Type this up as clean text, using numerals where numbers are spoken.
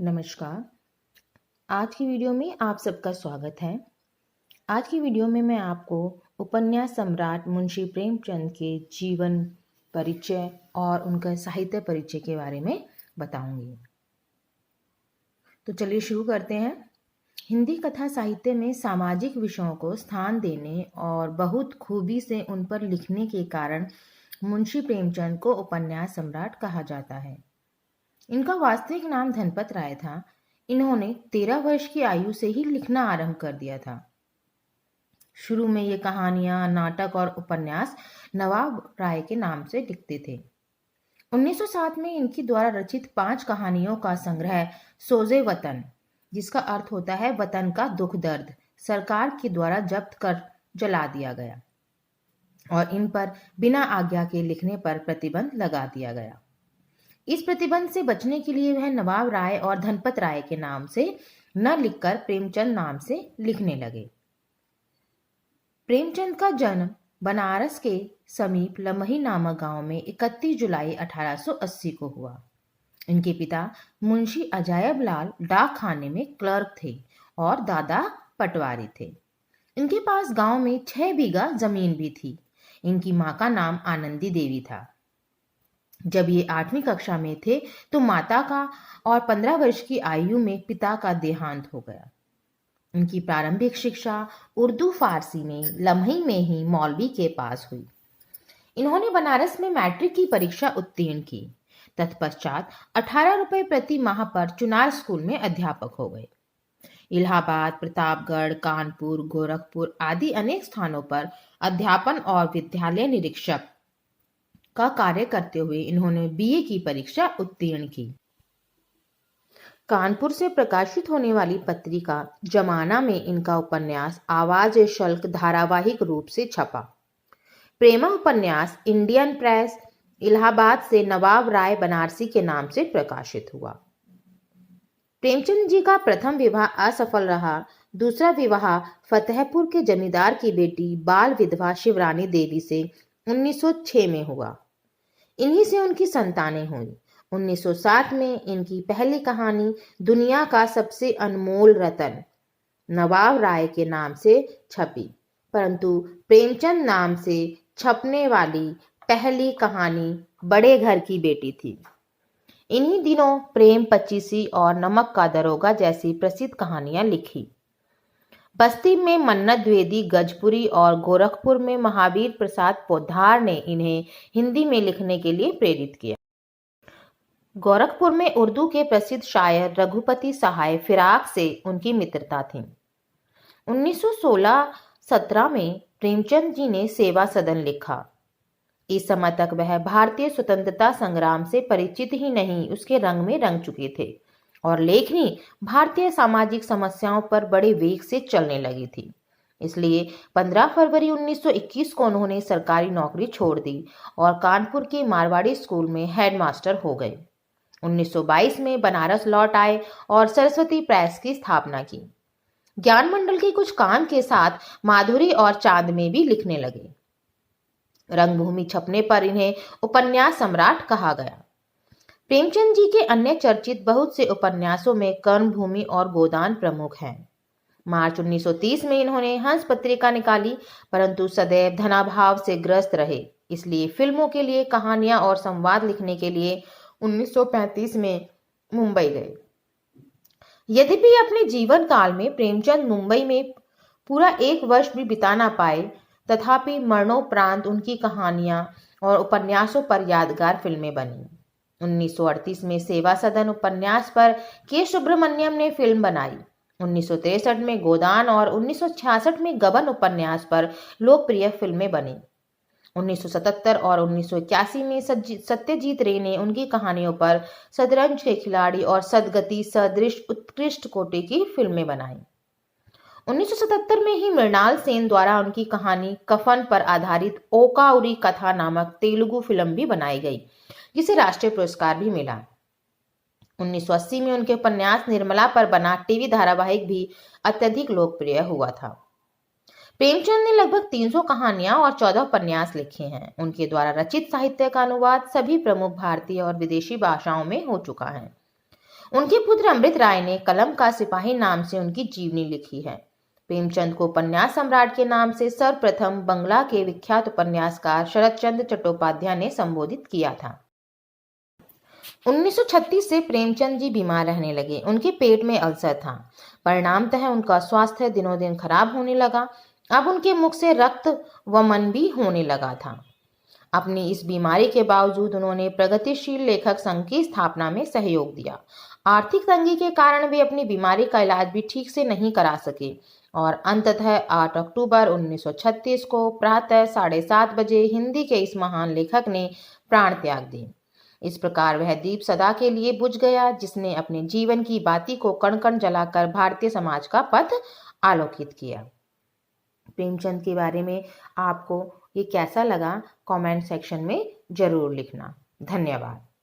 नमस्कार। आज की वीडियो में आप सबका स्वागत है। आज की वीडियो में मैं आपको उपन्यास सम्राट मुंशी प्रेमचंद के जीवन परिचय और उनका साहित्य परिचय के बारे में बताऊंगी। तो चलिए शुरू करते हैं। हिंदी कथा साहित्य में सामाजिक विषयों को स्थान देने और बहुत खूबी से उन पर लिखने के कारण मुंशी प्रेमचंद को उपन्यास सम्राट कहा जाता है। इनका वास्तविक नाम धनपत राय था। इन्होंने 13 वर्ष की आयु से ही लिखना आरंभ कर दिया था। शुरू में ये कहानियां, नाटक और उपन्यास नवाब राय के नाम से लिखते थे। 1907 में इनकी द्वारा रचित 5 कहानियों का संग्रह सोजे वतन, जिसका अर्थ होता है वतन का दुख दर्द, सरकार के द्वारा जब्त कर जला दिया गया और इन पर बिना आज्ञा के लिखने पर प्रतिबंध लगा दिया गया। इस प्रतिबंध से बचने के लिए वह नवाब राय और धनपत राय के नाम से न लिखकर प्रेमचंद नाम से लिखने लगे। प्रेमचंद का जन्म बनारस के समीप लमही नामक गांव में 31 जुलाई 1880 को हुआ। इनके पिता मुंशी अजायब लाल डाक खाने में क्लर्क थे और दादा पटवारी थे। इनके पास गांव में 6 बीघा जमीन भी थी। इनकी मां का नाम आनंदी देवी था। जब ये 8वीं कक्षा में थे तो माता का और 15 वर्ष की आयु में पिता का देहांत हो गया। उनकी प्रारंभिक शिक्षा उर्दू फारसी में लम्ही में ही मौलवी के पास हुई। इन्होंने बनारस में मैट्रिक की परीक्षा उत्तीर्ण की। तत्पश्चात 18 रुपये प्रति माह पर चुनार स्कूल में अध्यापक हो गए। इलाहाबाद, प्रतापगढ़, कानपुर, गोरखपुर आदि अनेक स्थानों पर अध्यापन और विद्यालय निरीक्षक का कार्य करते हुए इन्होंने बीए की परीक्षा उत्तीर्ण की। कानपुर से प्रकाशित होने वाली पत्रिका जमाना में इनका उपन्यास आवाज शल्क धारावाहिक रूप से छपा। प्रेमा उपन्यास इंडियन प्रेस इलाहाबाद से नवाब राय बनारसी के नाम से प्रकाशित हुआ। प्रेमचंद जी का प्रथम विवाह असफल रहा। दूसरा विवाह फतेहपुर के जमींदार की बेटी बाल विधवा शिवरानी देवी से 1906 में हुआ। इन्हीं से उनकी संतानें हुई। 1907 में इनकी पहली कहानी दुनिया का सबसे अनमोल रतन नवाब राय के नाम से छपी, परंतु प्रेमचंद नाम से छपने वाली पहली कहानी बड़े घर की बेटी थी। इन्हीं दिनों प्रेम पचीसी और नमक का दरोगा जैसी प्रसिद्ध कहानियां लिखी। बस्ती में मन्नत द्विवेदी गजपुरी और गोरखपुर में महावीर प्रसाद पोद्दार ने इन्हें हिंदी में लिखने के लिए प्रेरित किया। गोरखपुर में उर्दू के प्रसिद्ध शायर रघुपति सहाय फिराक से उनकी मित्रता थी। 1916-17 में प्रेमचंद जी ने सेवा सदन लिखा। इस समय तक वह भारतीय स्वतंत्रता संग्राम से परिचित ही नहीं, उसके रंग में रंग चुके थे और लेखनी भारतीय सामाजिक समस्याओं पर बड़े वेग से चलने लगी थी। इसलिए 15 फरवरी 1921 को उन्होंने सरकारी नौकरी छोड़ दी और कानपुर के मारवाड़ी स्कूल में हेडमास्टर हो गए। 1922 में बनारस लौट आए और सरस्वती प्रेस की स्थापना की। ज्ञान मंडल के कुछ काम के साथ माधुरी और चांद में भी लिखने लगे। रंगभूमि छपने पर इन्हें उपन्यास सम्राट कहा गया। प्रेमचंद जी के अन्य चर्चित बहुत से उपन्यासों में कर्मभूमि और गोदान प्रमुख हैं। मार्च 1930 में इन्होंने हंस पत्रिका निकाली, परंतु सदैव धनाभाव से ग्रस्त रहे, इसलिए फिल्मों के लिए कहानियां और संवाद लिखने के लिए 1935 में मुंबई गए। यद्यपि अपने जीवन काल में प्रेमचंद मुंबई में पूरा 1 वर्ष भी बिता ना पाए, तथापि मरणोपरांत उनकी कहानियां और उपन्यासों पर यादगार फिल्में बनी। 1938 में सेवा सदन उपन्यास पर के सुब्रमण्यम ने फिल्म बनाई। 1963 में गोदान और 1966 में गबन उपन्यास पर लोकप्रिय फिल्में बनी। 1977 और 1981 में सत्यजीत रे ने उनकी कहानियों पर शतरंज के खिलाड़ी और सदगति सदृश उत्कृष्ट कोटि की फिल्में बनाई। 1977 में ही मृणाल सेन द्वारा उनकी कहानी कफन पर आधारित ओकाउरी कथा नामक तेलुगु फिल्म भी बनाई गई, जिसे राष्ट्रीय पुरस्कार भी मिला। 1980 में उनके उपन्यास निर्मला पर बना टीवी धारावाहिक भी अत्यधिक लोकप्रिय हुआ था। प्रेमचंद ने लगभग 300 कहानियां और 14 उपन्यास लिखे हैं। उनके द्वारा रचित साहित्य का अनुवाद सभी प्रमुख भारतीय और विदेशी भाषाओं में हो चुका है। उनके पुत्र अमृत राय ने कलम का सिपाही नाम से उनकी जीवनी लिखी है। प्रेमचंद को उपन्यास सम्राट के नाम से सर्वप्रथम बंगला के विख्यात उपन्यासकार शरतचंद्र चट्टोपाध्याय ने संबोधित किया था। 1936 से प्रेमचंद जी बीमार रहने लगे। उनके पेट में अल्सर था। परिणामतः उनका स्वास्थ्य दिनों दिन खराब होने लगा। अब उनके मुख से रक्त वमन भी होने लगा था। अपनी इस बीमारी के बावजूद उन्होंने प्रगतिशील लेखक संघ की स्थापना में सहयोग दिया। आर्थिक तंगी के कारण वे अपनी बीमारी का इलाज भी ठीक से नहीं करा सके और अंततः 8 अक्टूबर 1936 को प्रातः 7:30 बजे हिंदी के इस महान लेखक ने प्राण त्याग दिए। इस प्रकार वह दीप सदा के लिए बुझ गया जिसने अपने जीवन की बाती को कण कण जलाकर भारतीय समाज का पथ आलोकित किया। प्रेमचंद के बारे में आपको ये कैसा लगा, कमेंट सेक्शन में जरूर लिखना। धन्यवाद।